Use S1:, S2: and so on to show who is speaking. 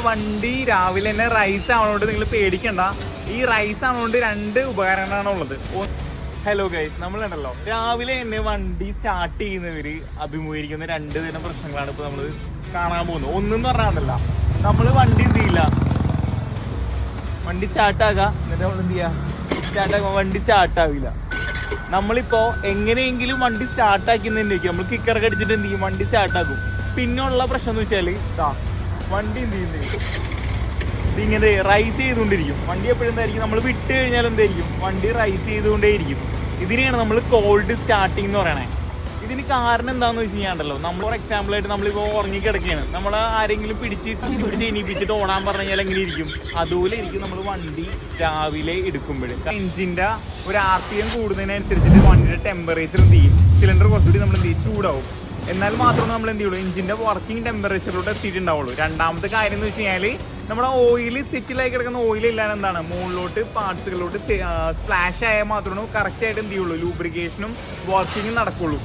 S1: വണ്ടി രാവിലെ തന്നെ റൈസ് ആവുന്നതുകൊണ്ട് നിങ്ങൾ പേടിക്കണ്ട. ഈ റൈസ് ആവുന്നതുകൊണ്ട് 2 ഉപകാരങ്ങളാണ് ഉള്ളത്. ഹലോ ഗൈസ്, നമ്മളുണ്ടല്ലോ രാവിലെ തന്നെ വണ്ടി സ്റ്റാർട്ട് ചെയ്യുന്നവര് അഭിമുഖീകരിക്കുന്ന 2 തരം പ്രശ്നങ്ങളാണ് ഇപ്പൊ നമ്മൾ കാണാൻ പോകുന്നത്. ഒന്നെന്ന് പറഞ്ഞാൽ നമ്മള് വണ്ടി എന്ത് ചെയ്യില്ല, വണ്ടി സ്റ്റാർട്ടാകാം, എന്നിട്ട് നമ്മൾ എന്ത് ചെയ്യാ, വണ്ടി സ്റ്റാർട്ടാവില്ല. നമ്മളിപ്പോ എങ്ങനെയെങ്കിലും വണ്ടി സ്റ്റാർട്ടാക്കുന്നതിലേക്ക് നമ്മൾ കിക്കറൊക്കെ അടിച്ചിട്ട് എന്ത് ചെയ്യും, വണ്ടി സ്റ്റാർട്ടാക്കും. പിന്നെയുള്ള പ്രശ്നം എന്ന് വെച്ചാൽ വണ്ടി എന്ത് ചെയ്യുന്നത്, ഇതിങ്ങനെ റൈസ് ചെയ്തുകൊണ്ടിരിക്കും. വണ്ടി എപ്പോഴും എന്തായിരിക്കും, നമ്മൾ വിട്ട് കഴിഞ്ഞാൽ എന്തായിരിക്കും, വണ്ടി റൈസ് ചെയ്തുകൊണ്ടേയിരിക്കും. ഇതിനെയാണ് നമ്മൾ കോൾഡ് സ്റ്റാർട്ടിങ് എന്ന് പറയണേ. ഇതിന് കാരണം എന്താണെന്ന് വെച്ച് കഴിഞ്ഞാൽ നമ്മൾ ഫോർ എക്സാമ്പിൾ ആയിട്ട് നമ്മളിപ്പോൾ ഉറങ്ങിക്കിടക്കുകയാണ്, നമ്മൾ ആരെങ്കിലും പിടിച്ച് എണീപ്പിച്ചിട്ട് ഓടാൻ പറഞ്ഞു കഴിഞ്ഞാൽ എങ്ങനെ ഇരിക്കും, അതുപോലെ ഇരിക്കും നമ്മൾ വണ്ടി രാവിലെ എടുക്കുമ്പോൾ. എഞ്ചിൻ്റെ ഒരു RPM കൂടുന്നതിനനുസരിച്ചിട്ട് വണ്ടിയുടെ ടെമ്പറേച്ചർ എന്ത് ചെയ്യും, സിലിണ്ടർ കുറച്ചുകൂടി നമ്മൾ എന്ത് ചെയ്യും, ചൂടാവും. എന്നാൽ മാത്രമേ നമ്മൾ എന്ത് ചെയ്യുള്ളൂ, എഞ്ചിൻ്റെ വർക്കിംഗ് ടെമ്പറേച്ചറിലോട്ട് എത്തിയിട്ടുണ്ടാവുള്ളൂ. രണ്ടാമത്തെ കാര്യം എന്ന് വെച്ച് കഴിഞ്ഞാൽ നമ്മുടെ ഓയിൽ സെറ്റിലായി കിടക്കുന്ന ഓയിൽ ഇല്ലാതെ എന്താണ് മുകളിലോട്ട് പാർട്സുകളിലോട്ട് സ്പ്ലാഷ് ആയാൽ മാത്രമേ കറക്റ്റായിട്ട് എന്ത് ചെയ്യുള്ളൂ, ലൂബ്രിക്കേഷനും വർക്കിങ്ങും നടക്കുള്ളൂ.